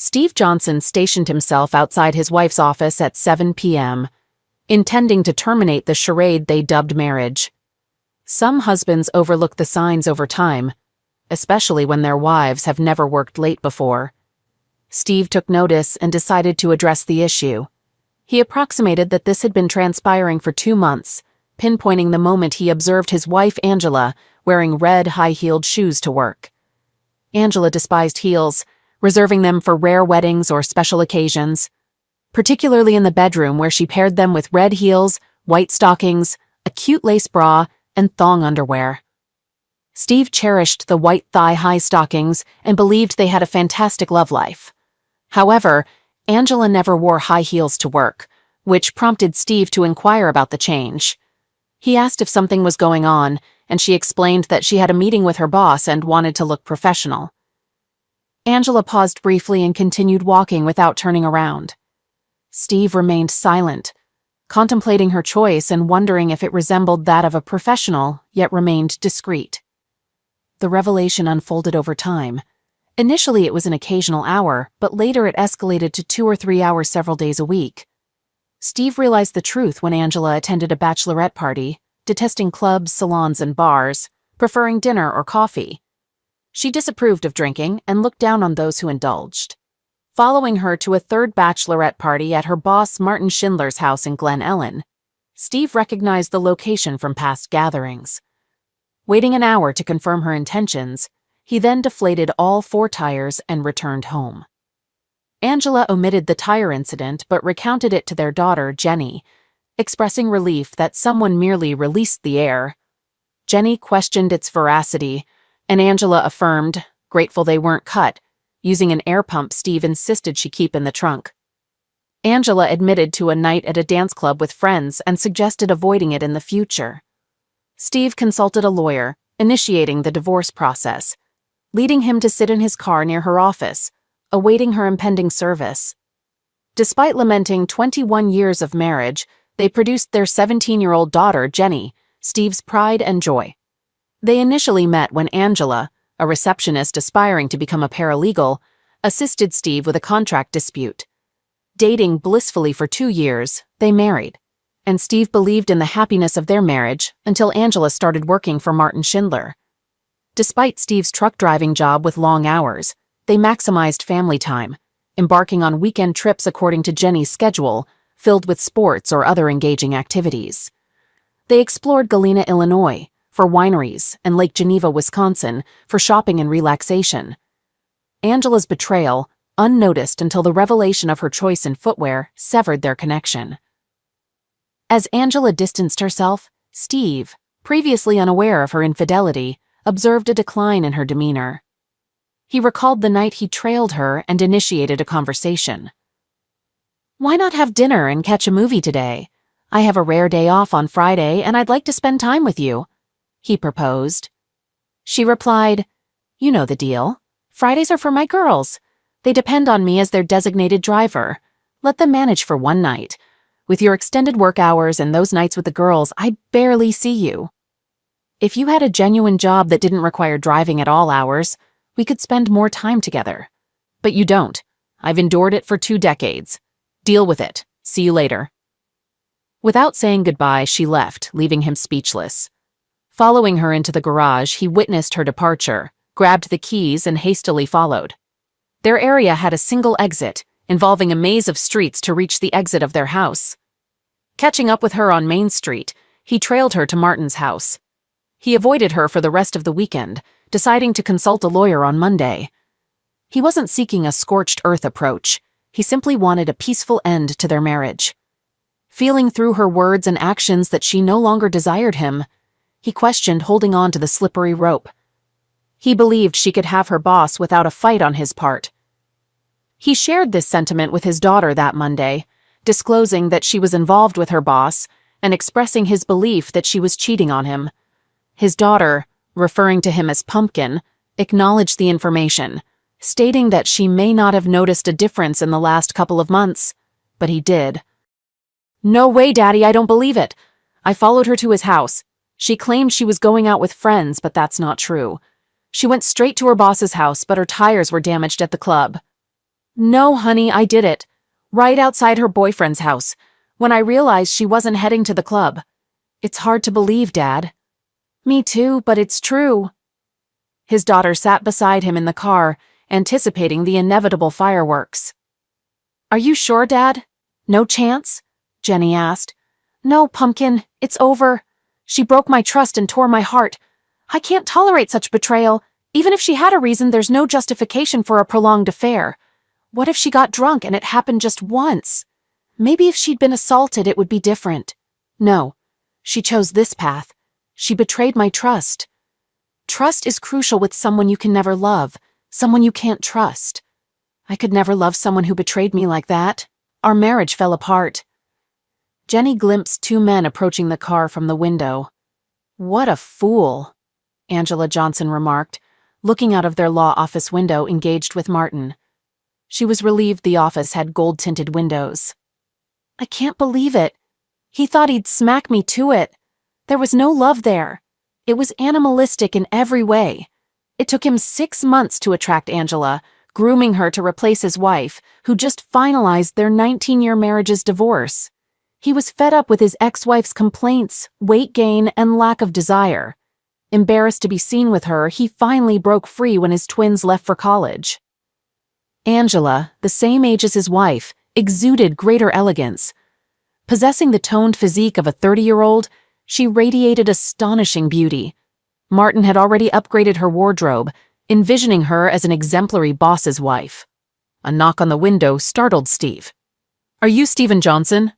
Steve Johnson stationed himself outside his wife's office at 7 p.m., intending to terminate the charade they dubbed marriage. Some husbands overlook the signs over time, especially when their wives have never worked late before. Steve took notice and decided to address the issue. He approximated that this had been transpiring for 2 months, pinpointing the moment he observed his wife Angela wearing red high-heeled shoes to work. Angela despised heels, reserving them for rare weddings or special occasions, particularly in the bedroom where she paired them with red heels, white stockings, a cute lace bra, and thong underwear. Steve cherished the white thigh-high stockings and believed they had a fantastic love life. However, Angela never wore high heels to work, which prompted Steve to inquire about the change. He asked if something was going on, and she explained that she had a meeting with her boss and wanted to look professional. Angela paused briefly and continued walking without turning around. Steve remained silent, contemplating her choice and wondering if it resembled that of a professional, yet remained discreet. The revelation unfolded over time. Initially it was an occasional hour, but later it escalated to 2 or 3 hours several days a week. Steve realized the truth when Angela attended a bachelorette party, detesting clubs, salons, and bars, preferring dinner or coffee. She disapproved of drinking and looked down on those who indulged. Following her to a third bachelorette party at her boss Martin Schindler's house in Glen Ellen, Steve recognized the location from past gatherings. Waiting an hour to confirm her intentions, he then deflated all 4 tires and returned home. Angela omitted the tire incident but recounted it to their daughter, Jenny, expressing relief that someone merely released the air. Jenny questioned its veracity, and Angela affirmed, grateful they weren't cut, using an air pump Steve insisted she keep in the trunk. Angela admitted to a night at a dance club with friends and suggested avoiding it in the future. Steve consulted a lawyer, initiating the divorce process, leading him to sit in his car near her office, awaiting her impending service. Despite lamenting 21 years of marriage, they produced their 17-year-old daughter, Jenny, Steve's pride and joy. They initially met when Angela, a receptionist aspiring to become a paralegal, assisted Steve with a contract dispute. Dating blissfully for 2 years, they married, and Steve believed in the happiness of their marriage until Angela started working for Martin Schindler. Despite Steve's truck driving job with long hours, they maximized family time, embarking on weekend trips according to Jenny's schedule, filled with sports or other engaging activities. They explored Galena, Illinois, for wineries, and Lake Geneva, Wisconsin, for shopping and relaxation. Angela's betrayal, unnoticed until the revelation of her choice in footwear, severed their connection. As Angela distanced herself, Steve, previously unaware of her infidelity, observed a decline in her demeanor. He recalled the night he trailed her and initiated a conversation. "Why not have dinner and catch a movie today? I have a rare day off on Friday and I'd like to spend time with you," he proposed. She replied, "You know the deal. Fridays are for my girls. They depend on me as their designated driver. Let them manage for one night. With your extended work hours and those nights with the girls, I barely see you. If you had a genuine job that didn't require driving at all hours, we could spend more time together. But you don't. I've endured it for 2 decades. Deal with it. See you later." Without saying goodbye, she left, leaving him speechless. Following her into the garage, he witnessed her departure, grabbed the keys, and hastily followed. Their area had a single exit, involving a maze of streets to reach the exit of their house. Catching up with her on Main Street, he trailed her to Martin's house. He avoided her for the rest of the weekend, deciding to consult a lawyer on Monday. He wasn't seeking a scorched earth approach. He simply wanted a peaceful end to their marriage. Feeling through her words and actions that she no longer desired him, he questioned holding on to the slippery rope. He believed she could have her boss without a fight on his part. He shared this sentiment with his daughter that Monday, disclosing that she was involved with her boss and expressing his belief that she was cheating on him. His daughter, referring to him as Pumpkin, acknowledged the information, stating that she may not have noticed a difference in the last couple of months, but he did. "No way, Daddy, I don't believe it. I followed her to his house. She claimed she was going out with friends, but that's not true. She went straight to her boss's house, but her tires were damaged at the club." No, honey, I did it. Right outside her boyfriend's house, when I realized she wasn't heading to the club. It's hard to believe, Dad. Me too, but it's true. His daughter sat beside him in the car, anticipating the inevitable fireworks. Are you sure, Dad? No chance? Jenny asked. No, Pumpkin, it's over. She broke my trust and tore my heart. I can't tolerate such betrayal. Even if she had a reason, there's no justification for a prolonged affair. What if she got drunk and it happened just once? Maybe if she'd been assaulted, it would be different. No, she chose this path. She betrayed my trust. Trust is crucial with someone you can never love, someone you can't trust. I could never love someone who betrayed me like that. Our marriage fell apart. Jenny glimpsed two men approaching the car from the window. What a fool, Angela Johnson remarked, looking out of their law office window engaged with Martin. She was relieved the office had gold-tinted windows. I can't believe it. He thought he'd smack me to it. There was no love there. It was animalistic in every way. It took him 6 months to attract Angela, grooming her to replace his wife, who just finalized their 19-year marriage's divorce. He was fed up with his ex-wife's complaints, weight gain, and lack of desire. Embarrassed to be seen with her, he finally broke free when his twins left for college. Angela, the same age as his wife, exuded greater elegance. Possessing the toned physique of a 30-year-old, she radiated astonishing beauty. Martin had already upgraded her wardrobe, envisioning her as an exemplary boss's wife. A knock on the window startled Steve. Are you Stephen Johnson?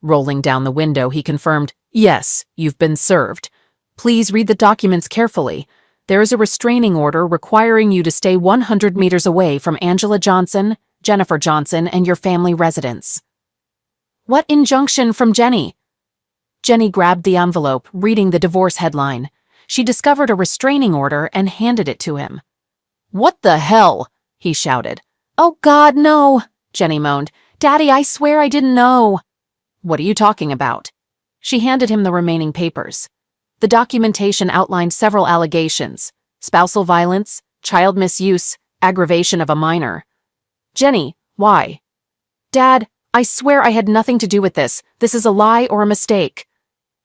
Rolling down the window, he confirmed, Yes, you've been served. Please read the documents carefully. There is a restraining order requiring you to stay 100 meters away from Angela Johnson, Jennifer Johnson, and your family residence. What injunction from Jenny? Jenny grabbed the envelope, reading the divorce headline. She discovered a restraining order and handed it to him. What the hell? He shouted. Oh God, no, Jenny moaned. Daddy, I swear I didn't know. What are you talking about? She handed him the remaining papers. The documentation outlined several allegations: spousal violence, child misuse, aggravation of a minor. Jenny, why? Dad, I swear I had nothing to do with this. This is a lie or a mistake.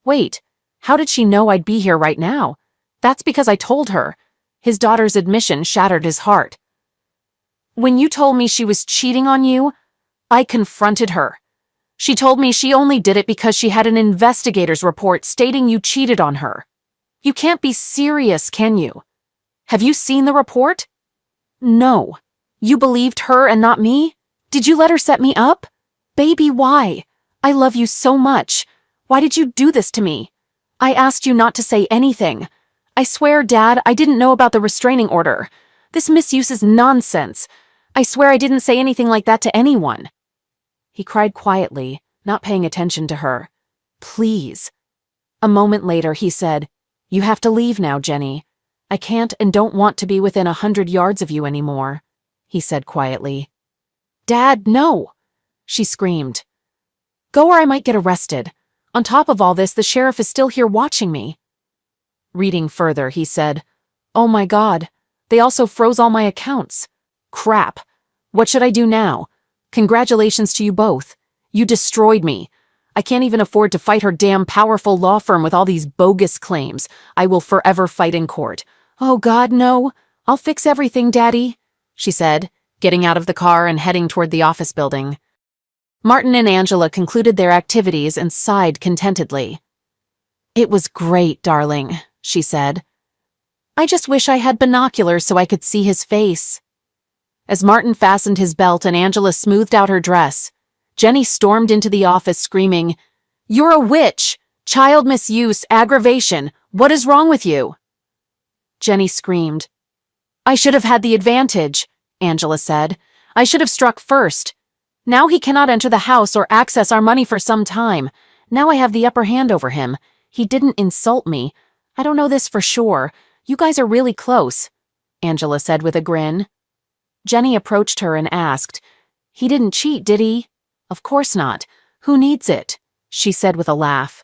Wait, how did she know I'd be here right now? That's because I told her. His daughter's admission shattered his heart. When you told me she was cheating on you, I confronted her. She told me she only did it because she had an investigator's report stating you cheated on her. You can't be serious, can you? Have you seen the report? No. You believed her and not me? Did you let her set me up? Baby, why? I love you so much. Why did you do this to me? I asked you not to say anything. I swear, Dad, I didn't know about the restraining order. This misuse is nonsense. I swear I didn't say anything like that to anyone. He cried quietly, not paying attention to her. Please. A moment later, he said, You have to leave now, Jenny. I can't and don't want to be within 100 yards of you anymore, he said quietly. Dad, no, she screamed. Go or I might get arrested. On top of all this, the sheriff is still here watching me. Reading further, he said, Oh my God, they also froze all my accounts. Crap. What should I do now? Congratulations to you both. You destroyed me. I can't even afford to fight her damn powerful law firm with all these bogus claims. I will forever fight in court. Oh God, no. I'll fix everything, Daddy, she said, getting out of the car and heading toward the office building. Martin and Angela concluded their activities and sighed contentedly. It was great, darling, she said. I just wish I had binoculars so I could see his face. As Martin fastened his belt and Angela smoothed out her dress, Jenny stormed into the office screaming, You're a witch! Child misuse, aggravation. What is wrong with you? Jenny screamed. I should have had the advantage, Angela said. I should have struck first. Now he cannot enter the house or access our money for some time. Now I have the upper hand over him. He didn't insult me. I don't know this for sure. You guys are really close, Angela said with a grin. Jenny approached her and asked, He didn't cheat, did he? Of course not. Who needs it? She said with a laugh.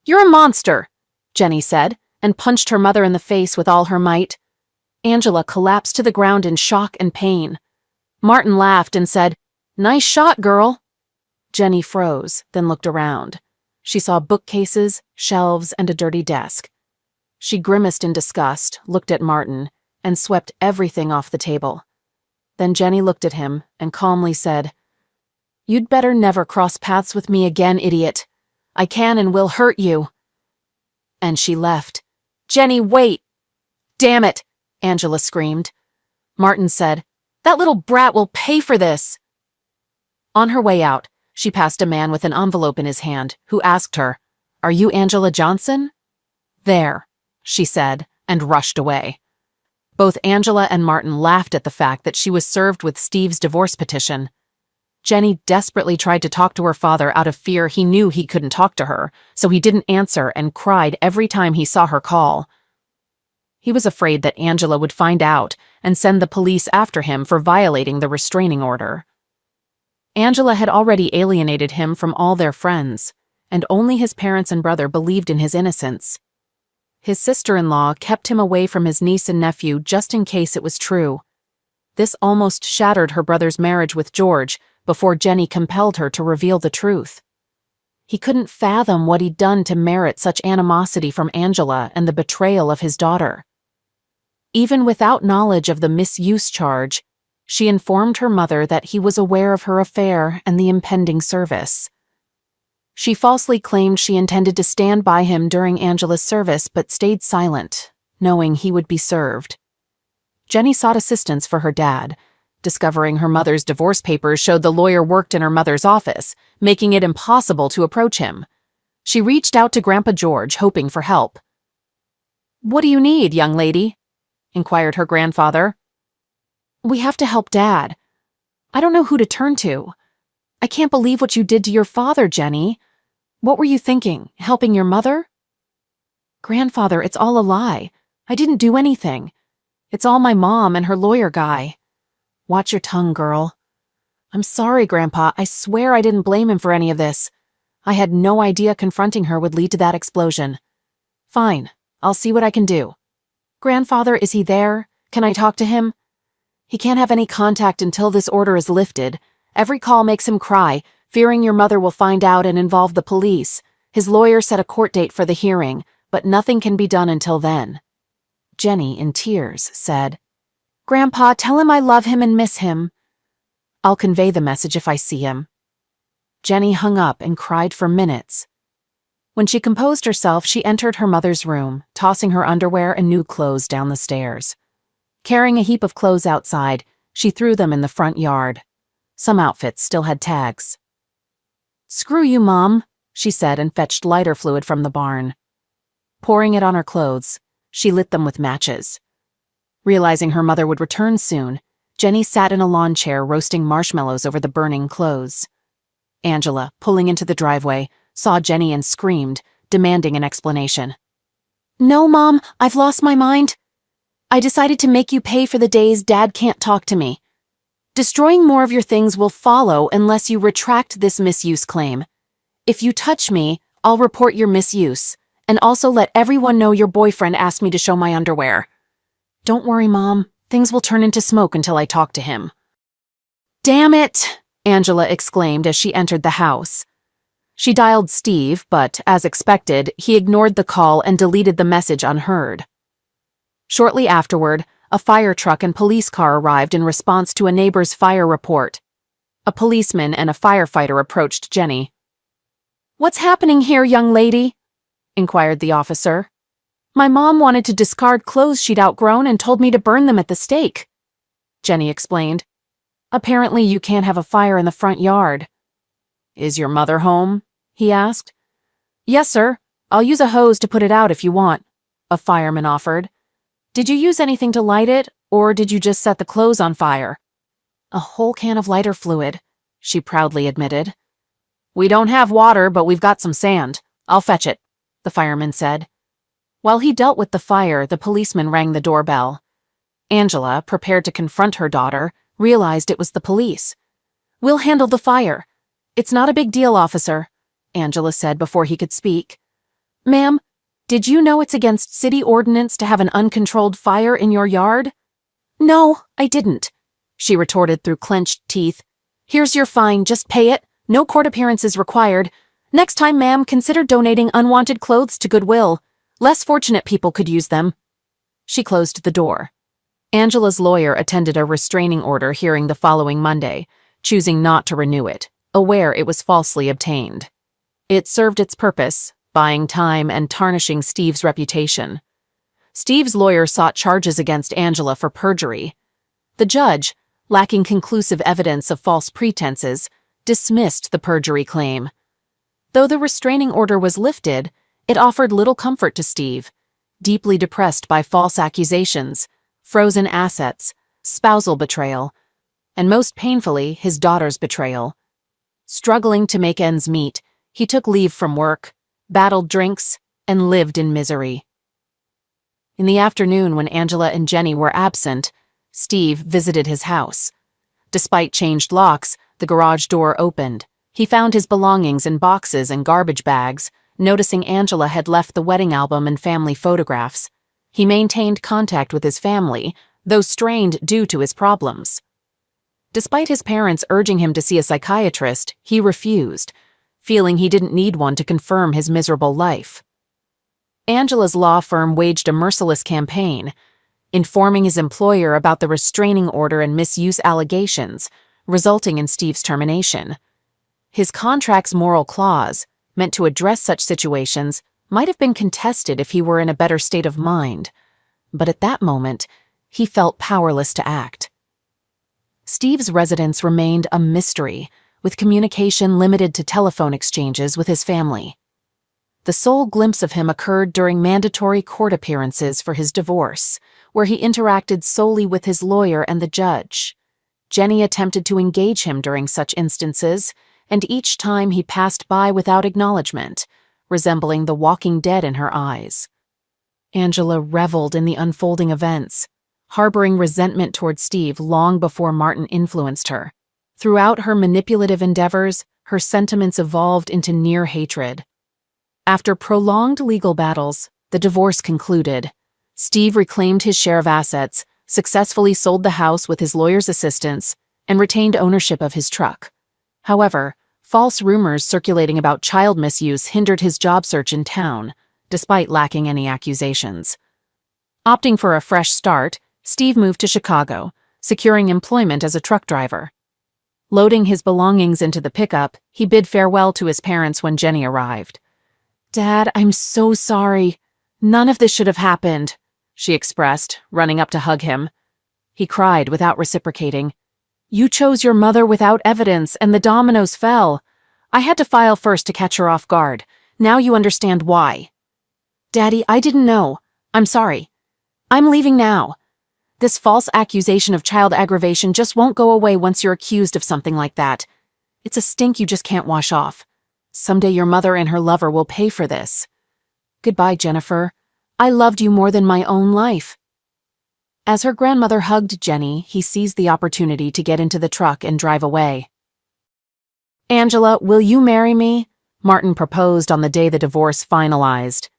You're a monster, Jenny said, and punched her mother in the face with all her might. Angela collapsed to the ground in shock and pain. Martin laughed and said, "Nice shot, girl." Jenny froze, then looked around. She saw bookcases, shelves, and a dirty desk. She grimaced in disgust, looked at Martin, and swept everything off the table. Then Jenny looked at him and calmly said, "You'd better never cross paths with me again, idiot. I can and will hurt you." And she left. "Jenny, wait!" "Damn it!" Angela screamed. Martin said, "That little brat will pay for this." On her way out, she passed a man with an envelope in his hand, who asked her, "Are you Angela Johnson?" "There," she said, and rushed away. Both Angela and Martin laughed at the fact that she was served with Steve's divorce petition. Jenny desperately tried to talk to her father out of fear he knew he couldn't talk to her, so he didn't answer and cried every time he saw her call. He was afraid that Angela would find out and send the police after him for violating the restraining order. Angela had already alienated him from all their friends, and only his parents and brother believed in his innocence. His sister-in-law kept him away from his niece and nephew just in case it was true. This almost shattered her brother's marriage with George before Jenny compelled her to reveal the truth. He couldn't fathom what he'd done to merit such animosity from Angela and the betrayal of his daughter. Even without knowledge of the misuse charge, she informed her mother that he was aware of her affair and the impending service. She falsely claimed she intended to stand by him during Angela's service but stayed silent, knowing he would be served. Jenny sought assistance for her dad, discovering her mother's divorce papers showed the lawyer worked in her mother's office, making it impossible to approach him. She reached out to Grandpa George, hoping for help. "What do you need, young lady?" inquired her grandfather. "We have to help Dad. I don't know who to turn to. I can't believe what you did to your father, Jenny. What were you thinking, helping your mother?" "Grandfather, it's all a lie. I didn't do anything. It's all my mom and her lawyer guy." "Watch your tongue, girl." "I'm sorry, Grandpa. I swear I didn't blame him for any of this. I had no idea confronting her would lead to that explosion." "Fine. I'll see what I can do." "Grandfather, is he there? Can I talk to him?" "He can't have any contact until this order is lifted. Every call makes him cry, fearing your mother will find out and involve the police. His lawyer set a court date for the hearing, but nothing can be done until then." Jenny, in tears, said, "Grandpa, tell him I love him and miss him." "I'll convey the message if I see him." Jenny hung up and cried for minutes. When she composed herself, she entered her mother's room, tossing her underwear and new clothes down the stairs. Carrying a heap of clothes outside, she threw them in the front yard. Some outfits still had tags. "Screw you, Mom," she said and fetched lighter fluid from the barn. Pouring it on her clothes, she lit them with matches. Realizing her mother would return soon, Jenny sat in a lawn chair roasting marshmallows over the burning clothes. Angela, pulling into the driveway, saw Jenny and screamed, demanding an explanation. "No, Mom, I've lost my mind. I decided to make you pay for the days Dad can't talk to me. Destroying more of your things will follow unless you retract this misuse claim. If you touch me, I'll report your misuse, and also let everyone know your boyfriend asked me to show my underwear." "Don't worry, Mom. Things will turn into smoke until I talk to him." "Damn it!" Angela exclaimed as she entered the house. She dialed Steve, but, as expected, he ignored the call and deleted the message unheard. Shortly afterward, a fire truck and police car arrived in response to a neighbor's fire report. A policeman and a firefighter approached Jenny. "What's happening here, young lady?" inquired the officer. "My mom wanted to discard clothes she'd outgrown and told me to burn them at the stake," Jenny explained. "Apparently you can't have a fire in the front yard." "Is your mother home?" he asked. "Yes, sir. I'll use a hose to put it out if you want," a fireman offered. "Did you use anything to light it, or did you just set the clothes on fire?" "A whole can of lighter fluid," she proudly admitted. "We don't have water, but we've got some sand. I'll fetch it," the fireman said. While he dealt with the fire, the policeman rang the doorbell. Angela, prepared to confront her daughter, realized it was the police. "We'll handle the fire. It's not a big deal, officer," Angela said before he could speak. "Ma'am, did you know it's against city ordinance to have an uncontrolled fire in your yard?" "No, I didn't," she retorted through clenched teeth. "Here's your fine, just pay it. No court appearances required. Next time, ma'am, consider donating unwanted clothes to Goodwill. Less fortunate people could use them." She closed the door. Angela's lawyer attended a restraining order hearing the following Monday, choosing not to renew it, aware it was falsely obtained. It served its purpose, buying time and tarnishing Steve's reputation. Steve's lawyer sought charges against Angela for perjury. The judge, lacking conclusive evidence of false pretenses, dismissed the perjury claim. Though the restraining order was lifted, it offered little comfort to Steve, deeply depressed by false accusations, frozen assets, spousal betrayal, and most painfully, his daughter's betrayal. Struggling to make ends meet, he took leave from work, battled drinks, and lived in misery. In the afternoon, when Angela and Jenny were absent, Steve visited his house. Despite changed locks, the garage door opened. He found his belongings in boxes and garbage bags, noticing Angela had left the wedding album and family photographs. He maintained contact with his family, though strained due to his problems. Despite his parents urging him to see a psychiatrist, he refused, feeling he didn't need one to confirm his miserable life. Angela's law firm waged a merciless campaign, informing his employer about the restraining order and misuse allegations, resulting in Steve's termination. His contract's moral clause, meant to address such situations, might have been contested if he were in a better state of mind, but at that moment, he felt powerless to act. Steve's residence remained a mystery, with communication limited to telephone exchanges with his family. The sole glimpse of him occurred during mandatory court appearances for his divorce, where he interacted solely with his lawyer and the judge. Jenny attempted to engage him during such instances, and each time he passed by without acknowledgement, resembling the walking dead in her eyes. Angela reveled in the unfolding events, harboring resentment toward Steve long before Martin influenced her. Throughout her manipulative endeavors, her sentiments evolved into near hatred. After prolonged legal battles, the divorce concluded. Steve reclaimed his share of assets, successfully sold the house with his lawyer's assistance, and retained ownership of his truck. However, false rumors circulating about child misuse hindered his job search in town, despite lacking any accusations. Opting for a fresh start, Steve moved to Chicago, securing employment as a truck driver. Loading his belongings into the pickup, he bid farewell to his parents when Jenny arrived. "Dad, I'm so sorry. None of this should have happened," she expressed, running up to hug him. He cried without reciprocating. "You chose your mother without evidence, and the dominoes fell. I had to file first to catch her off guard. Now you understand why." "Daddy, I didn't know. I'm sorry. I'm leaving now. This false accusation of child aggravation just won't go away once you're accused of something like that. It's a stink you just can't wash off. Someday your mother and her lover will pay for this. Goodbye, Jennifer. I loved you more than my own life." As her grandmother hugged Jenny, he seized the opportunity to get into the truck and drive away. "Angela, will you marry me?" Martin proposed on the day the divorce finalized.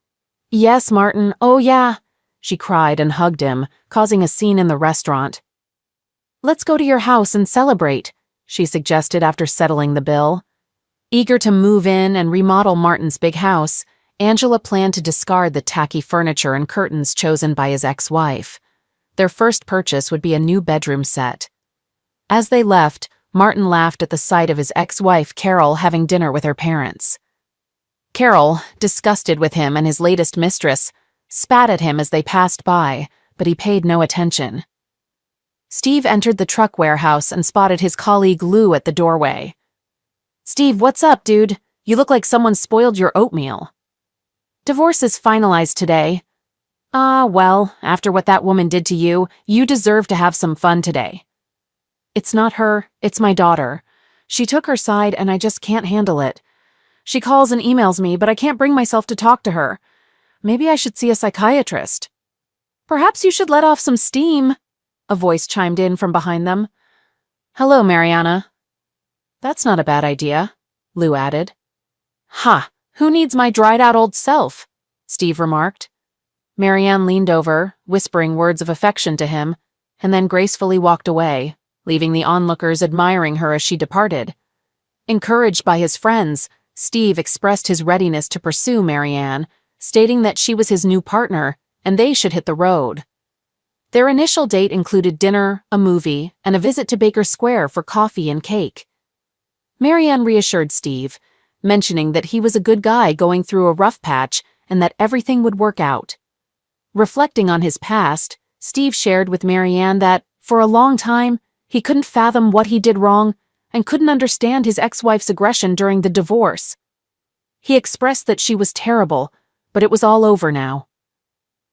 "Yes, Martin, oh yeah," she cried and hugged him, causing a scene in the restaurant. "Let's go to your house and celebrate," she suggested after settling the bill. Eager to move in and remodel Martin's big house, Angela planned to discard the tacky furniture and curtains chosen by his ex-wife. Their first purchase would be a new bedroom set. As they left, Martin laughed at the sight of his ex-wife, Carol, having dinner with her parents. Carol, disgusted with him and his latest mistress, spat at him as they passed by, but he paid no attention. Steve entered the truck warehouse and spotted his colleague Lou at the doorway. "Steve, what's up, dude? You look like someone spoiled your oatmeal." "Divorce is finalized today." "Ah, well, after what that woman did to you, you deserve to have some fun today." "It's not her, it's my daughter. She took her side and I just can't handle it. She calls and emails me, but I can't bring myself to talk to her. Maybe I should see a psychiatrist." "Perhaps you should let off some steam," a voice chimed in from behind them. "Hello, Mariana." "That's not a bad idea," Lou added. "Ha, who needs my dried-out old self?" Steve remarked. Marianne leaned over, whispering words of affection to him, and then gracefully walked away, leaving the onlookers admiring her as she departed. Encouraged by his friends, Steve expressed his readiness to pursue Marianne, stating that she was his new partner and they should hit the road. Their initial date included dinner, a movie, and a visit to Baker Square for coffee and cake. Marianne reassured Steve, mentioning that he was a good guy going through a rough patch and that everything would work out. Reflecting on his past, Steve shared with Marianne that, for a long time, he couldn't fathom what he did wrong and couldn't understand his ex-wife's aggression during the divorce. He expressed that she was terrible, but it was all over now.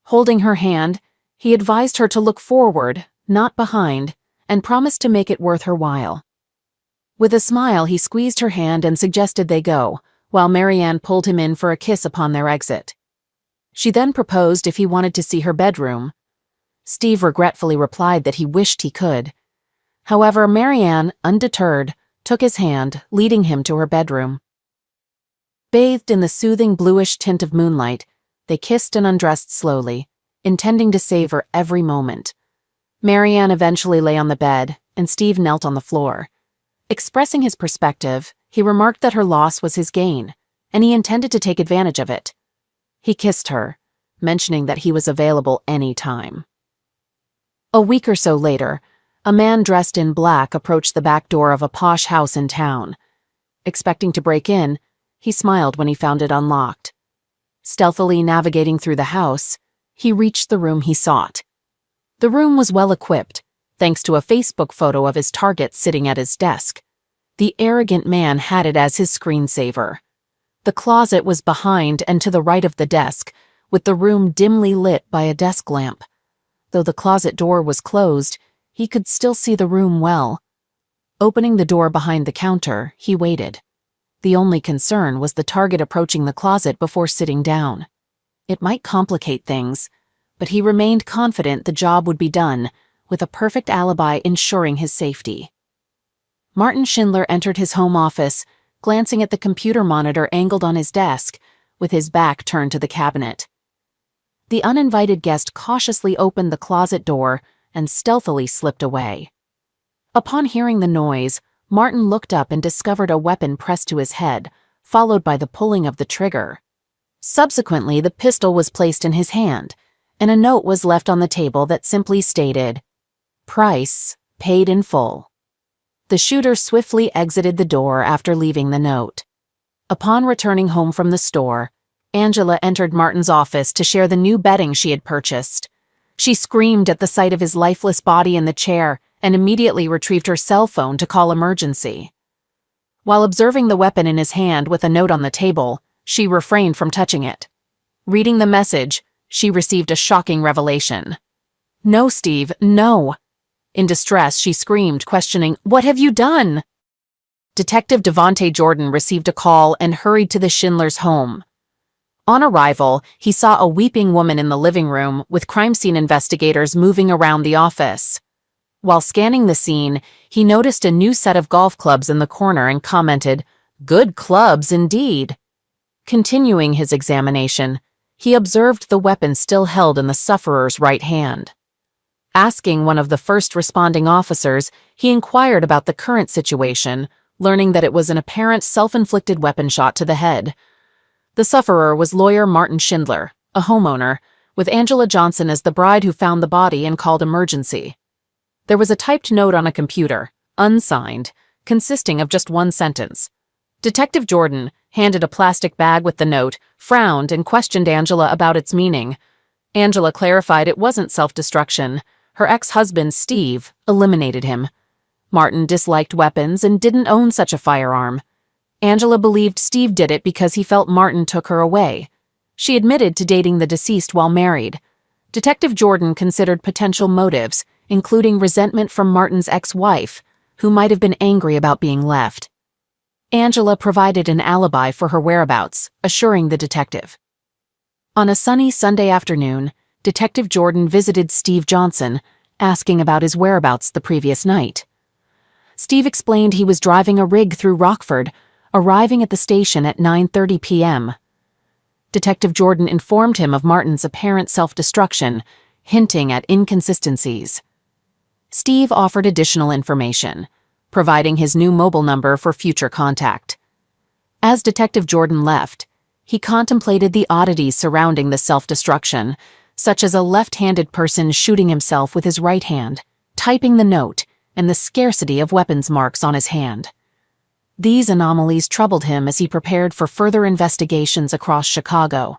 Holding her hand, he advised her to look forward, not behind, and promised to make it worth her while. With a smile, he squeezed her hand and suggested they go, while Marianne pulled him in for a kiss upon their exit. She then proposed if he wanted to see her bedroom. Steve regretfully replied that he wished he could. However, Marianne, undeterred, took his hand, leading him to her bedroom. Bathed in the soothing bluish tint of moonlight, they kissed and undressed slowly, intending to savor every moment. Marianne eventually lay on the bed, and Steve knelt on the floor. Expressing his perspective, he remarked that her loss was his gain, and he intended to take advantage of it. He kissed her, mentioning that he was available any time. A week or so later, a man dressed in black approached the back door of a posh house in town. Expecting to break in, he smiled when he found it unlocked. Stealthily navigating through the house, he reached the room he sought. The room was well equipped, thanks to a Facebook photo of his target sitting at his desk. The arrogant man had it as his screensaver. The closet was behind and to the right of the desk, with the room dimly lit by a desk lamp. Though the closet door was closed, he could still see the room well. Opening the door behind the counter, he waited. The only concern was the target approaching the closet before sitting down. It might complicate things, but he remained confident the job would be done, with a perfect alibi ensuring his safety. Martin Schindler entered his home office, glancing at the computer monitor angled on his desk, with his back turned to the cabinet. The uninvited guest cautiously opened the closet door and stealthily slipped away. Upon hearing the noise, Martin looked up and discovered a weapon pressed to his head, followed by the pulling of the trigger. Subsequently, the pistol was placed in his hand, and a note was left on the table that simply stated, "Price paid in full." The shooter swiftly exited the door after leaving the note. Upon returning home from the store, Angela entered Martin's office to share the new bedding she had purchased. She screamed at the sight of his lifeless body in the chair and immediately retrieved her cell phone to call emergency. While observing the weapon in his hand with a note on the table, she refrained from touching it. Reading the message, she received a shocking revelation. "No, Steve, no." In distress, she screamed, questioning, "What have you done?" Detective Devontae Jordan received a call and hurried to the Schindlers' home. On arrival, he saw a weeping woman in the living room, with crime scene investigators moving around the office. While scanning the scene, he noticed a new set of golf clubs in the corner and commented, "Good clubs indeed." Continuing his examination, he observed the weapon still held in the sufferer's right hand. Asking one of the first responding officers, he inquired about the current situation, learning that it was an apparent self-inflicted weapon shot to the head. The sufferer was lawyer Martin Schindler, a homeowner, with Angela Johnson as the bride who found the body and called emergency. There was a typed note on a computer, unsigned, consisting of just one sentence. Detective Jordan handed a plastic bag with the note, frowned, and questioned Angela about its meaning. Angela clarified it wasn't self-destruction. Her ex-husband, Steve, eliminated him. Martin disliked weapons and didn't own such a firearm. Angela believed Steve did it because he felt Martin took her away. She admitted to dating the deceased while married. Detective Jordan considered potential motives, including resentment from Martin's ex-wife, who might have been angry about being left. Angela provided an alibi for her whereabouts, assuring the detective. On a sunny Sunday afternoon, Detective Jordan visited Steve Johnson, asking about his whereabouts the previous night. Steve explained he was driving a rig through Rockford, arriving at the station at 9:30 p.m. Detective Jordan informed him of Martin's apparent self-destruction, hinting at inconsistencies. Steve offered additional information, providing his new mobile number for future contact. As Detective Jordan left, he contemplated the oddities surrounding the self-destruction, such as a left-handed person shooting himself with his right hand, typing the note, and the scarcity of weapons marks on his hand. These anomalies troubled him as he prepared for further investigations across Chicago.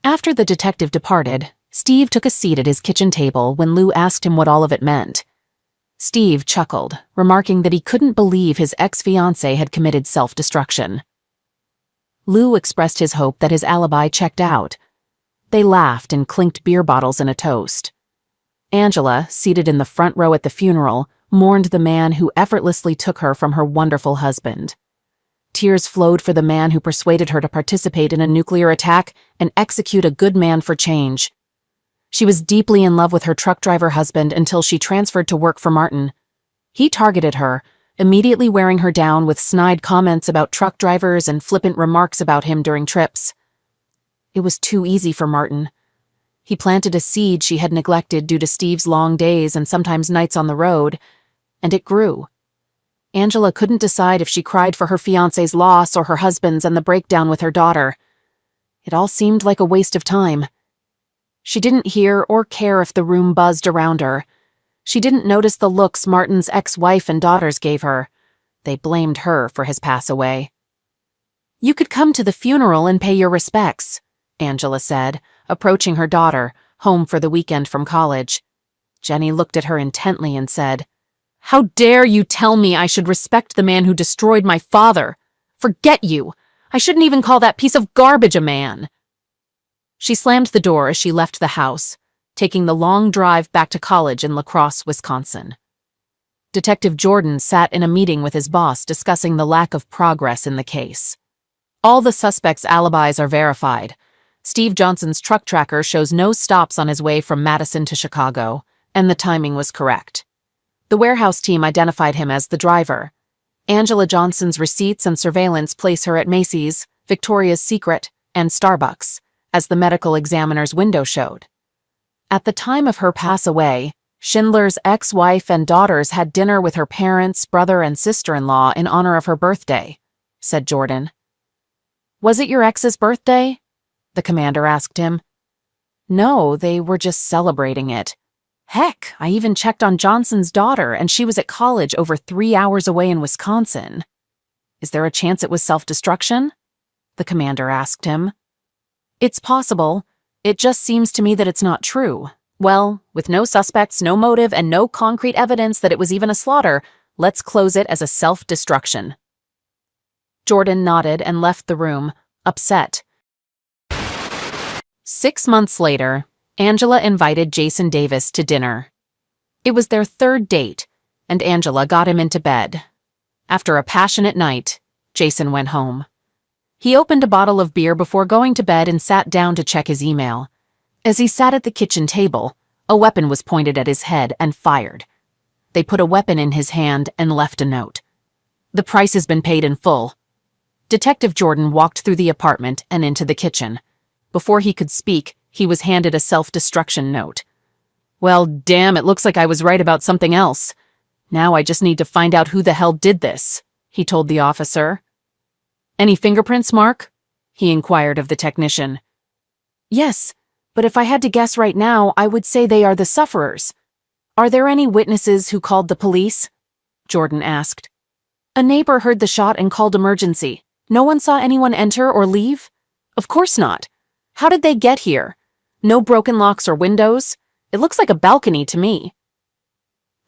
After the detective departed, Steve took a seat at his kitchen table when Lou asked him what all of it meant. Steve chuckled, remarking that he couldn't believe his ex-fiancée had committed self-destruction. Lou expressed his hope that his alibi checked out. They laughed and clinked beer bottles in a toast. Angela, seated in the front row at the funeral, mourned the man who effortlessly took her from her wonderful husband. Tears flowed for the man who persuaded her to participate in a nuclear attack and execute a good man for change. She was deeply in love with her truck driver husband until she transferred to work for Martin. He targeted her, immediately wearing her down with snide comments about truck drivers and flippant remarks about him during trips. It was too easy for Martin. He planted a seed she had neglected due to Steve's long days and sometimes nights on the road, and it grew. Angela couldn't decide if she cried for her fiancé's loss or her husband's and the breakdown with her daughter. It all seemed like a waste of time. She didn't hear or care if the room buzzed around her. She didn't notice the looks Martin's ex-wife and daughters gave her. They blamed her for his pass away. "You could come to the funeral and pay your respects," Angela said, approaching her daughter, home for the weekend from college. Jenny looked at her intently and said, "How dare you tell me I should respect the man who destroyed my father? Forget you! I shouldn't even call that piece of garbage a man." She slammed the door as she left the house, taking the long drive back to college in La Crosse, Wisconsin. Detective Jordan sat in a meeting with his boss discussing the lack of progress in the case. All the suspects' alibis are verified. Steve Johnson's truck tracker shows no stops on his way from Madison to Chicago, and the timing was correct. The warehouse team identified him as the driver. Angela Johnson's receipts and surveillance place her at Macy's, Victoria's Secret, and Starbucks, as the medical examiner's window showed. At the time of her pass away, Schindler's ex-wife and daughters had dinner with her parents, brother, and sister-in-law in honor of her birthday, said Jordan. "Was it your ex's birthday?" the commander asked him. "No, they were just celebrating it. Heck, I even checked on Johnson's daughter, and she was at college over 3 hours away in Wisconsin." "Is there a chance it was self-destruction?" the commander asked him. "It's possible. It just seems to me that it's not true. Well, with no suspects, no motive, and no concrete evidence that it was even a slaughter, let's close it as a self-destruction." Jordan nodded and left the room, upset. 6 months later, Angela invited Jason Davis to dinner. It was their third date, and Angela got him into bed. After a passionate night, Jason went home. He opened a bottle of beer before going to bed and sat down to check his email. As he sat at the kitchen table, a weapon was pointed at his head and fired. They put a weapon in his hand and left a note. "The price has been paid in full." Detective Jordan walked through the apartment and into the kitchen. Before he could speak, he was handed a self-destruction note. "Well, damn, it looks like I was right about something else. Now I just need to find out who the hell did this," he told the officer. "Any fingerprints, Mark?" he inquired of the technician. "Yes, but if I had to guess right now, I would say they are the sufferers." "Are there any witnesses who called the police?" Jordan asked. "A neighbor heard the shot and called emergency. No one saw anyone enter or leave?" "Of course not. How did they get here? No broken locks or windows? It looks like a balcony to me."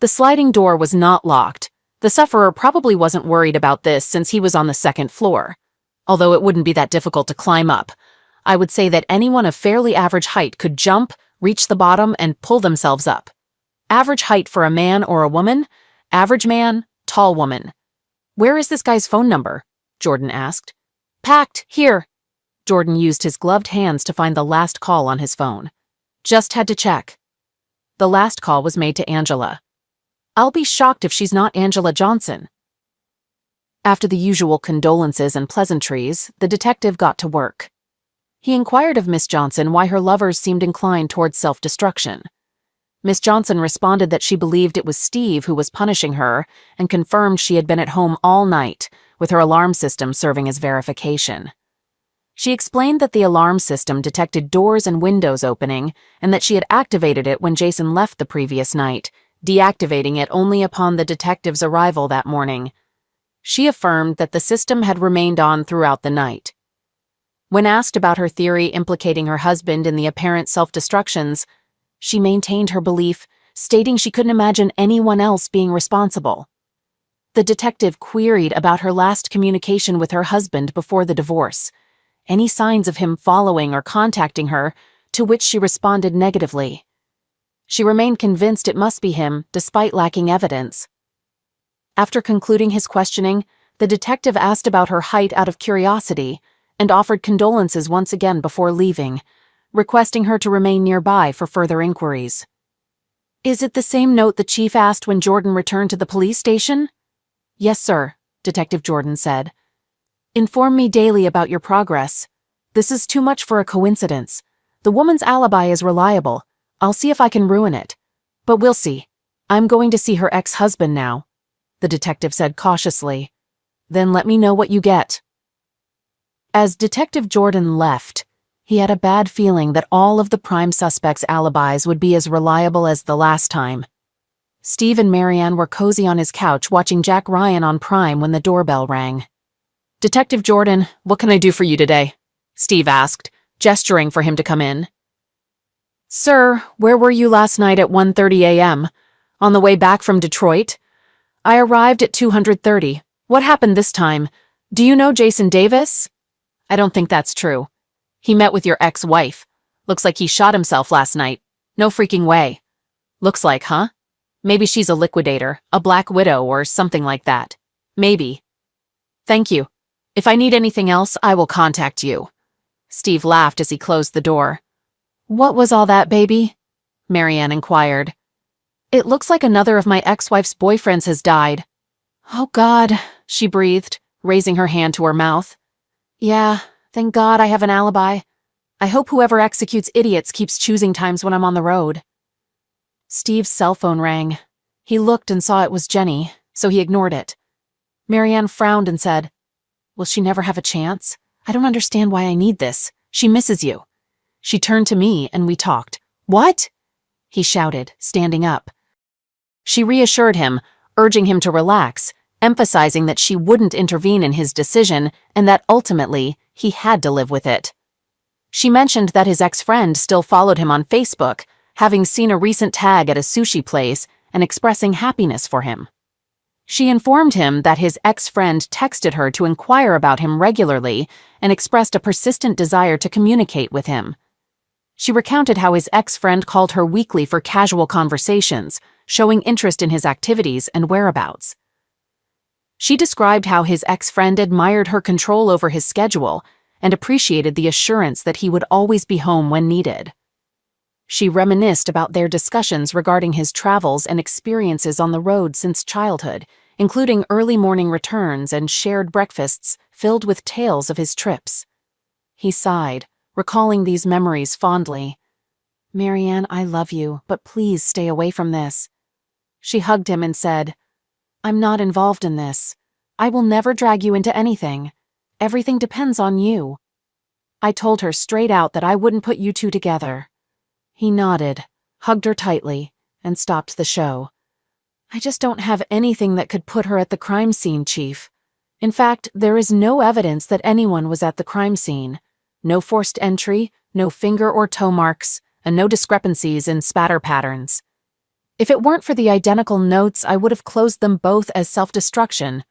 The sliding door was not locked. The sufferer probably wasn't worried about this since he was on the second floor. Although it wouldn't be that difficult to climb up. I would say that anyone of fairly average height could jump, reach the bottom, and pull themselves up. Average height for a man or a woman? Average man, tall woman. "Where is this guy's phone number?" Jordan asked. "Packed, here." Jordan used his gloved hands to find the last call on his phone. "Just had to check." The last call was made to Angela. "I'll be shocked if she's not Angela Johnson." After the usual condolences and pleasantries, the detective got to work. He inquired of Miss Johnson why her lovers seemed inclined towards self-destruction. Miss Johnson responded that she believed it was Steve who was punishing her and confirmed she had been at home all night, with her alarm system serving as verification. She explained that the alarm system detected doors and windows opening and that she had activated it when Jason left the previous night, deactivating it only upon the detective's arrival that morning. She affirmed that the system had remained on throughout the night. When asked about her theory implicating her husband in the apparent self-destructions, she maintained her belief, stating she couldn't imagine anyone else being responsible. The detective queried about her last communication with her husband before the divorce, any signs of him following or contacting her, to which she responded negatively. She remained convinced it must be him, despite lacking evidence. After concluding his questioning, the detective asked about her height out of curiosity and offered condolences once again before leaving, requesting her to remain nearby for further inquiries. "Is it the same note the chief asked when Jordan returned to the police station?" "Yes, sir," Detective Jordan said. "Inform me daily about your progress. This is too much for a coincidence. The woman's alibi is reliable. I'll see if I can ruin it. But we'll see. I'm going to see her ex-husband now," the detective said cautiously. "Then let me know what you get." As Detective Jordan left, he had a bad feeling that all of the prime suspects' alibis would be as reliable as the last time. Steve and Marianne were cozy on his couch watching Jack Ryan on Prime when the doorbell rang. "Detective Jordan, what can I do for you today?" Steve asked, gesturing for him to come in. "Sir, where were you last night at 1:30 a.m.? On the way back from Detroit? I arrived at 230. What happened this time? Do you know Jason Davis?" "I don't think that's true. He met with your ex-wife. Looks like he shot himself last night. No freaking way." "Looks like, huh? Maybe she's a liquidator, a black widow, or something like that. Maybe. Thank you. If I need anything else, I will contact you." Steve laughed as he closed the door. "What was all that, baby?" Marianne inquired. "It looks like another of my ex-wife's boyfriends has died." "Oh God," she breathed, raising her hand to her mouth. "Yeah, thank God I have an alibi. I hope whoever executes idiots keeps choosing times when I'm on the road." Steve's cell phone rang. He looked and saw it was Jenny, so he ignored it. Marianne frowned and said, "Will she never have a chance? I don't understand why I need this. She misses you." She turned to me and we talked. "What?" he shouted, standing up. She reassured him, urging him to relax, emphasizing that she wouldn't intervene in his decision and that ultimately he had to live with it. She mentioned that his ex-friend still followed him on Facebook, having seen a recent tag at a sushi place and expressing happiness for him. She informed him that his ex-friend texted her to inquire about him regularly and expressed a persistent desire to communicate with him. She recounted how his ex-friend called her weekly for casual conversations, showing interest in his activities and whereabouts. She described how his ex-friend admired her control over his schedule and appreciated the assurance that he would always be home when needed. She reminisced about their discussions regarding his travels and experiences on the road since childhood, including early morning returns and shared breakfasts filled with tales of his trips. He sighed, recalling these memories fondly. "Marianne, I love you, but please stay away from this." She hugged him and said, "I'm not involved in this. I will never drag you into anything. Everything depends on you." I told her straight out that I wouldn't put you two together. He nodded, hugged her tightly, and stopped the show. "I just don't have anything that could put her at the crime scene, Chief. In fact, there is no evidence that anyone was at the crime scene. No forced entry, no finger or toe marks, and no discrepancies in spatter patterns. If it weren't for the identical notes, I would have closed them both as self-destruction."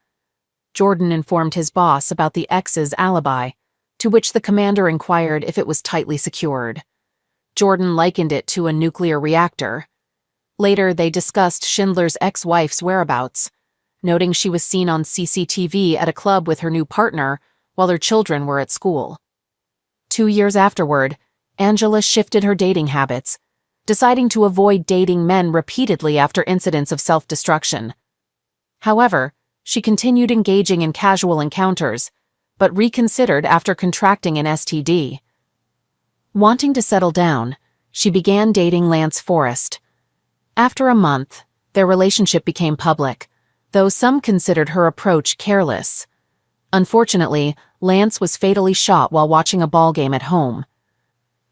Jordan informed his boss about the ex's alibi, to which the commander inquired if it was tightly secured. Jordan likened it to a nuclear reactor. Later, they discussed Schindler's ex-wife's whereabouts, noting she was seen on CCTV at a club with her new partner while her children were at school. 2 years afterward, Angela shifted her dating habits, deciding to avoid dating men repeatedly after incidents of self-destruction. However, she continued engaging in casual encounters, but reconsidered after contracting an STD. Wanting to settle down, she began dating Lance Forrest. After a month, their relationship became public, though some considered her approach careless. Unfortunately, Lance was fatally shot while watching a ball game at home.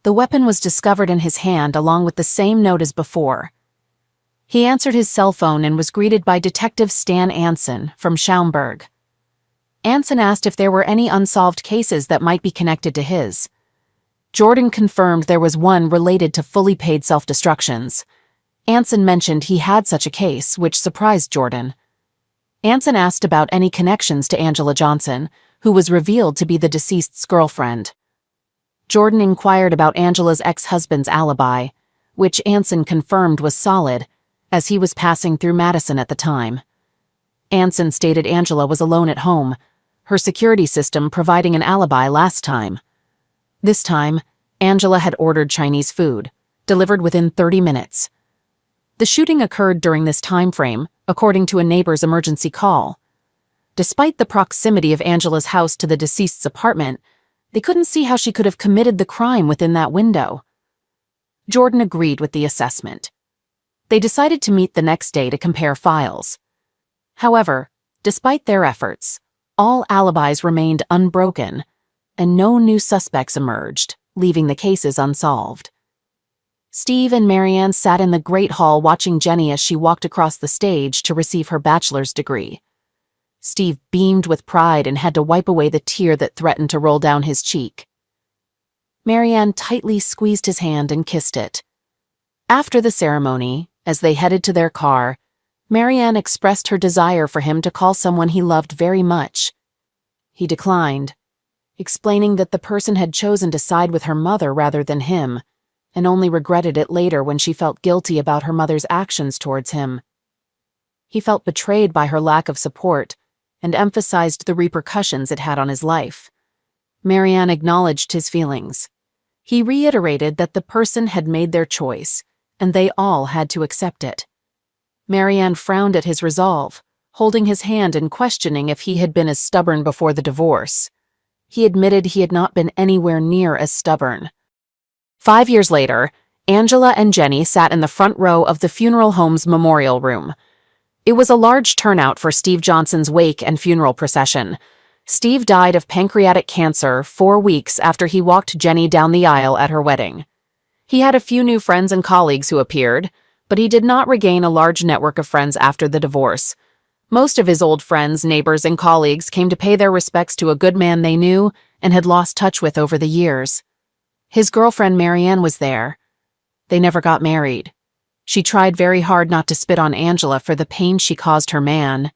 The weapon was discovered in his hand along with the same note as before. He answered his cell phone and was greeted by Detective Stan Anson from Schaumburg. Anson asked if there were any unsolved cases that might be connected to his. Jordan confirmed there was one related to fully paid self-destructions. Anson mentioned he had such a case, which surprised Jordan. Anson asked about any connections to Angela Johnson, who was revealed to be the deceased's girlfriend. Jordan inquired about Angela's ex-husband's alibi, which Anson confirmed was solid, as he was passing through Madison at the time. Anson stated Angela was alone at home, her security system providing an alibi last time. This time, Angela had ordered Chinese food, delivered within 30 minutes. The shooting occurred during this time frame, according to a neighbor's emergency call. Despite the proximity of Angela's house to the deceased's apartment, they couldn't see how she could have committed the crime within that window. Jordan agreed with the assessment. They decided to meet the next day to compare files. However, despite their efforts, all alibis remained unbroken, and no new suspects emerged, leaving the cases unsolved. Steve and Marianne sat in the Great Hall watching Jenny as she walked across the stage to receive her bachelor's degree. Steve beamed with pride and had to wipe away the tear that threatened to roll down his cheek. Marianne tightly squeezed his hand and kissed it. After the ceremony, as they headed to their car, Marianne expressed her desire for him to call someone he loved very much. He declined, explaining that the person had chosen to side with her mother rather than him, and only regretted it later when she felt guilty about her mother's actions towards him. He felt betrayed by her lack of support and emphasized the repercussions it had on his life. Marianne acknowledged his feelings. He reiterated that the person had made their choice, and they all had to accept it. Marianne frowned at his resolve, holding his hand and questioning if he had been as stubborn before the divorce. He admitted he had not been anywhere near as stubborn. 5 years later, Angela and Jenny sat in the front row of the funeral home's memorial room. It was a large turnout for Steve Johnson's wake and funeral procession. Steve died of pancreatic cancer 4 weeks after he walked Jenny down the aisle at her wedding. He had a few new friends and colleagues who appeared, but he did not regain a large network of friends after the divorce. Most of his old friends, neighbors, and colleagues came to pay their respects to a good man they knew and had lost touch with over the years. His girlfriend Marianne was there. They never got married. She tried very hard not to spit on Angela for the pain she caused her man.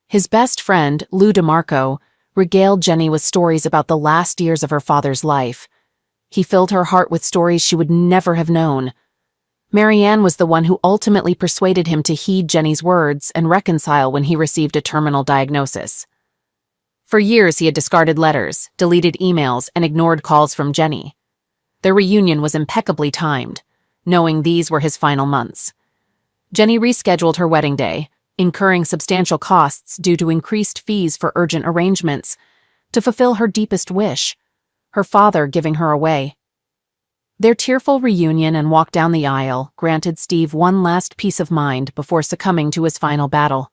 His best friend, Lou DeMarco, regaled Jenny with stories about the last years of her father's life. He filled her heart with stories she would never have known. Marianne was the one who ultimately persuaded him to heed Jenny's words and reconcile when he received a terminal diagnosis. For years he had discarded letters, deleted emails, and ignored calls from Jenny. Their reunion was impeccably timed, knowing these were his final months. Jenny rescheduled her wedding day, incurring substantial costs due to increased fees for urgent arrangements, to fulfill her deepest wish, her father giving her away. Their tearful reunion and walk down the aisle granted Steve one last peace of mind before succumbing to his final battle.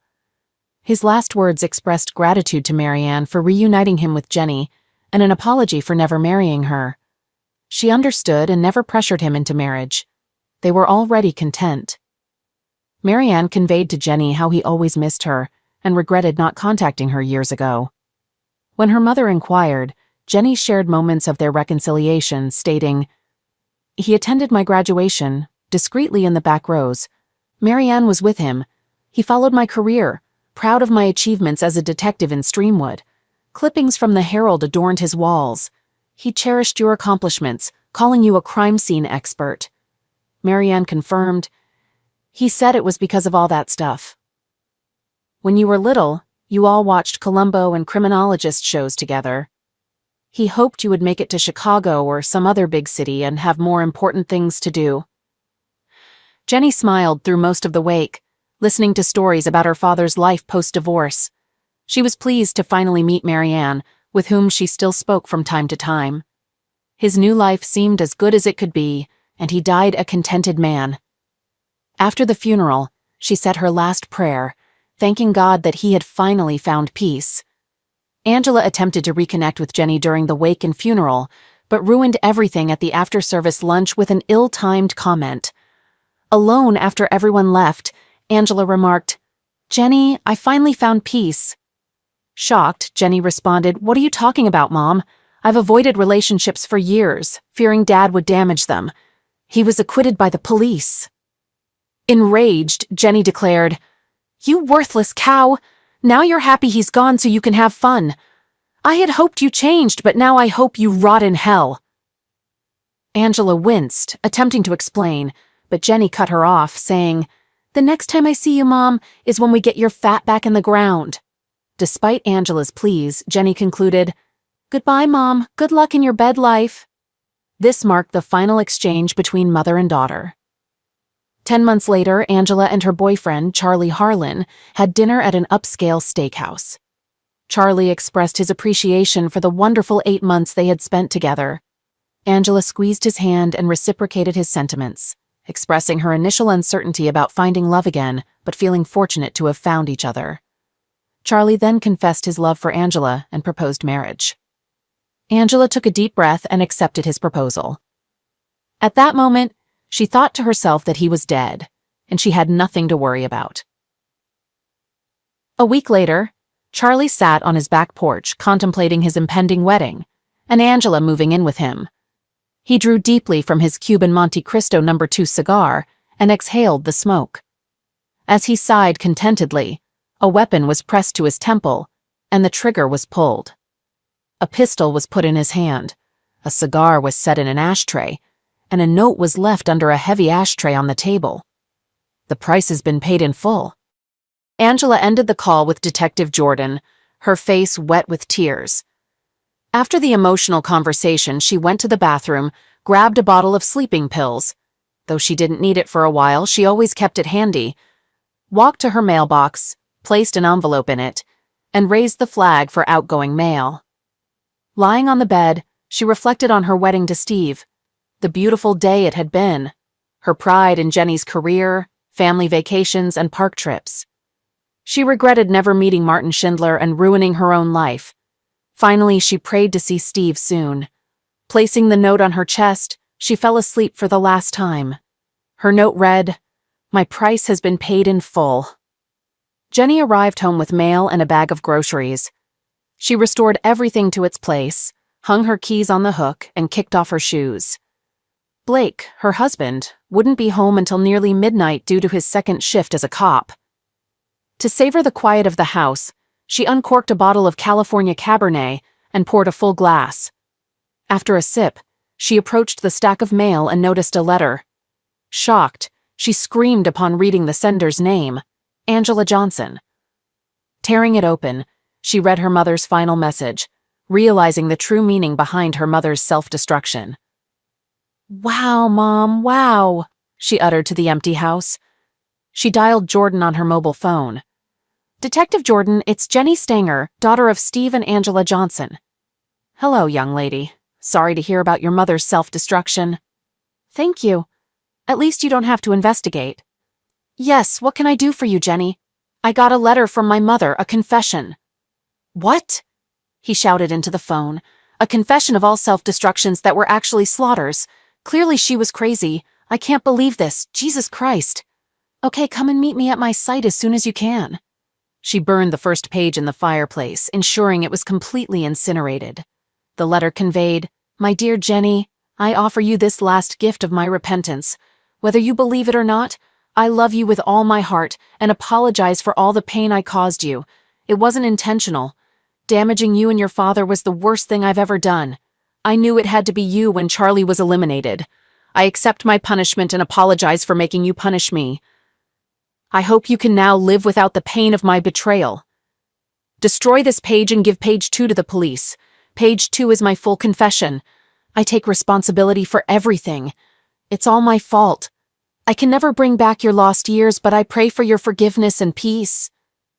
His last words expressed gratitude to Marianne for reuniting him with Jenny and an apology for never marrying her. She understood and never pressured him into marriage. They were already content. Marianne conveyed to Jenny how he always missed her and regretted not contacting her years ago. When her mother inquired, Jenny shared moments of their reconciliation, stating, "He attended my graduation, discreetly in the back rows. Marianne was with him. He followed my career, proud of my achievements as a detective in Streamwood. Clippings from the Herald adorned his walls. He cherished your accomplishments, calling you a crime scene expert." Marianne confirmed, "He said it was because of all that stuff. When you were little, you all watched Columbo and criminologist shows together. He hoped you would make it to Chicago or some other big city and have more important things to do." Jenny smiled through most of the wake, listening to stories about her father's life post-divorce. She was pleased to finally meet Marianne, with whom she still spoke from time to time. His new life seemed as good as it could be, and he died a contented man. After the funeral, she said her last prayer, thanking God that he had finally found peace. Angela attempted to reconnect with Jenny during the wake and funeral, but ruined everything at the after-service lunch with an ill-timed comment. Alone after everyone left, Angela remarked, "Jenny, I finally found peace." Shocked, Jenny responded, "What are you talking about, Mom? I've avoided relationships for years, fearing Dad would damage them. He was acquitted by the police." Enraged, Jenny declared, "You worthless cow! Now you're happy he's gone so you can have fun. I had hoped you changed, but now I hope you rot in hell." Angela winced, attempting to explain, but Jenny cut her off, saying, "The next time I see you, Mom, is when we get your fat back in the ground." Despite Angela's pleas, Jenny concluded, "Goodbye, Mom. Good luck in your bed life." This marked the final exchange between mother and daughter. 10 months later, Angela and her boyfriend, Charlie Harlan, had dinner at an upscale steakhouse. Charlie expressed his appreciation for the wonderful 8 months they had spent together. Angela squeezed his hand and reciprocated his sentiments, expressing her initial uncertainty about finding love again, but feeling fortunate to have found each other. Charlie then confessed his love for Angela and proposed marriage. Angela took a deep breath and accepted his proposal. At that moment, she thought to herself that he was dead, and she had nothing to worry about. A week later, Charlie sat on his back porch contemplating his impending wedding, and Angela moving in with him. He drew deeply from his Cuban Monte Cristo No. 2 cigar and exhaled the smoke. As he sighed contentedly, a weapon was pressed to his temple, and the trigger was pulled. A pistol was put in his hand, a cigar was set in an ashtray, and a note was left under a heavy ashtray on the table. "The price has been paid in full." Angela ended the call with Detective Jordan, her face wet with tears. After the emotional conversation, she went to the bathroom, grabbed a bottle of sleeping pills. Though she didn't need it for a while, she always kept it handy, walked to her mailbox, placed an envelope in it, and raised the flag for outgoing mail. Lying on the bed, she reflected on her wedding to Steve, the beautiful day it had been, her pride in Jenny's career, family vacations, and park trips. She regretted never meeting Martin Schindler and ruining her own life. Finally, she prayed to see Steve soon. Placing the note on her chest, she fell asleep for the last time. Her note read, "My price has been paid in full." Jenny arrived home with mail and a bag of groceries. She restored everything to its place, hung her keys on the hook, and kicked off her shoes. Blake, her husband, wouldn't be home until nearly midnight due to his second shift as a cop. To savor the quiet of the house, she uncorked a bottle of California Cabernet and poured a full glass. After a sip, she approached the stack of mail and noticed a letter. Shocked, she screamed upon reading the sender's name, Angela Johnson. Tearing it open, she read her mother's final message, realizing the true meaning behind her mother's self-destruction. "Wow, Mom, wow," she uttered to the empty house. She dialed Jordan on her mobile phone. "Detective Jordan, it's Jenny Stanger, daughter of Steve and Angela Johnson." "Hello, young lady. Sorry to hear about your mother's self-destruction." "Thank you. At least you don't have to investigate." "Yes, what can I do for you, Jenny? I got a letter from my mother, a confession." "What?" he shouted into the phone. "A confession of all self-destructions that were actually slaughters. Clearly she was crazy. I can't believe this. Jesus Christ. Okay, come and meet me at my site as soon as you can." She burned the first page in the fireplace, ensuring it was completely incinerated. The letter conveyed, "My dear Jenny, I offer you this last gift of my repentance. Whether you believe it or not, I love you with all my heart and apologize for all the pain I caused you. It wasn't intentional. Damaging you and your father was the worst thing I've ever done. I knew it had to be you when Charlie was eliminated. I accept my punishment and apologize for making you punish me. I hope you can now live without the pain of my betrayal. Destroy this page and give page 2 to the police. Page 2 is my full confession. I take responsibility for everything. It's all my fault. I can never bring back your lost years, but I pray for your forgiveness and peace.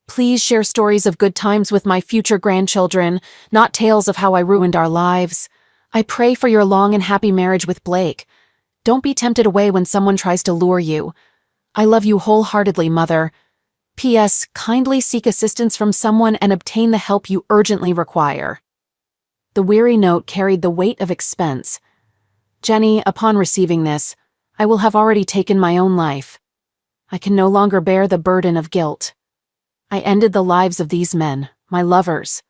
Please share stories of good times with my future grandchildren, not tales of how I ruined our lives. I pray for your long and happy marriage with Blake. Don't be tempted away when someone tries to lure you. I love you wholeheartedly, Mother. P.S. Kindly seek assistance from someone and obtain the help you urgently require. The weary note carried the weight of expense. Jenny, upon receiving this, I will have already taken my own life. I can no longer bear the burden of guilt. I ended the lives of these men, my lovers.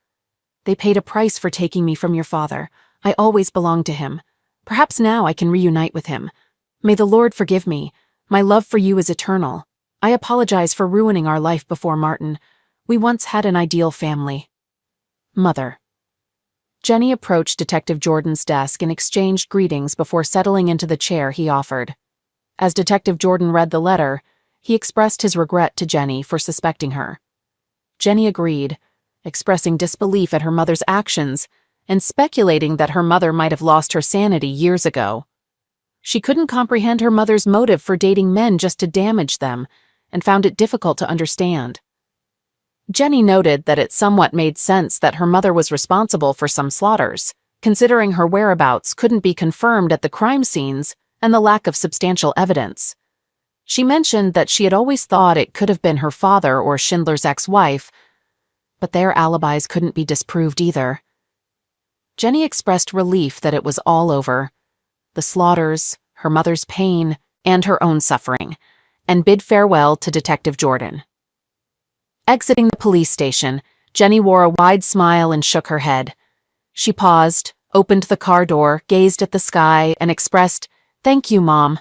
They paid a price for taking me from your father. I always belonged to him. Perhaps now I can reunite with him. May the Lord forgive me. My love for you is eternal. I apologize for ruining our life before Martin. We once had an ideal family. Mother. Jenny approached Detective Jordan's desk and exchanged greetings before settling into the chair he offered. As Detective Jordan read the letter, he expressed his regret to Jenny for suspecting her. Jenny agreed, expressing disbelief at her mother's actions and speculating that her mother might have lost her sanity years ago. She couldn't comprehend her mother's motive for dating men just to damage them, and found it difficult to understand. Jenny noted that it somewhat made sense that her mother was responsible for some slaughters, considering her whereabouts couldn't be confirmed at the crime scenes and the lack of substantial evidence. She mentioned that she had always thought it could have been her father or Schindler's ex-wife, but their alibis couldn't be disproved either. Jenny expressed relief that it was all over, the slaughters, her mother's pain, and her own suffering, and bid farewell to Detective Jordan. Exiting the police station, Jenny wore a wide smile and shook her head. She paused, opened the car door, gazed at the sky, and expressed, "Thank you, Mom."